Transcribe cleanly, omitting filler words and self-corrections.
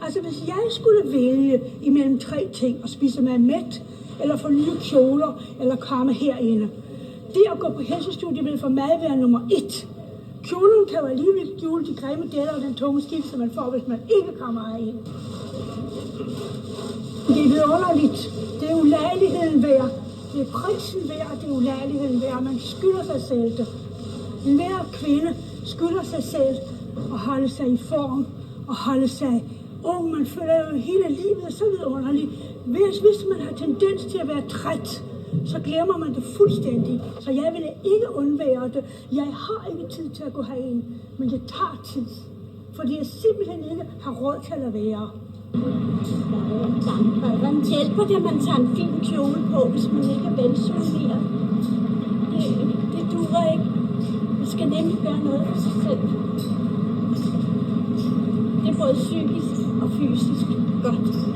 Altså, hvis jeg skulle vælge imellem 3 ting, og spise mig mæt, eller få nye kjoler, eller komme herinde, det at gå på helsestudiet vil for mig være nummer 1. Kjolen kan jo alligevel skjule de grimme deler og den tunge skift, som man får, hvis man ikke kommer herind. Det er vidunderligt. Det er ulejligheden værd. Det er prisen værd, og det er ulejligheden værd. Man skylder sig selv det. Hver kvinde skylder sig selv at holde sig i form og holde sig ung. Man føler jo hele livet så vidunderligt. Hvis man har tendens til at være træt, så glemmer man det fuldstændig. Så jeg vil ikke undvære det. Jeg har ikke tid til at gå herind, men jeg tager tid. Fordi jeg simpelthen ikke har råd til at være. Hvordan hjælper det, at man tager en fin kjole på, hvis man ikke er velsynligere? Det duer ikke. Man skal nemlig gøre noget for sig selv. Det er både psykisk og fysisk godt.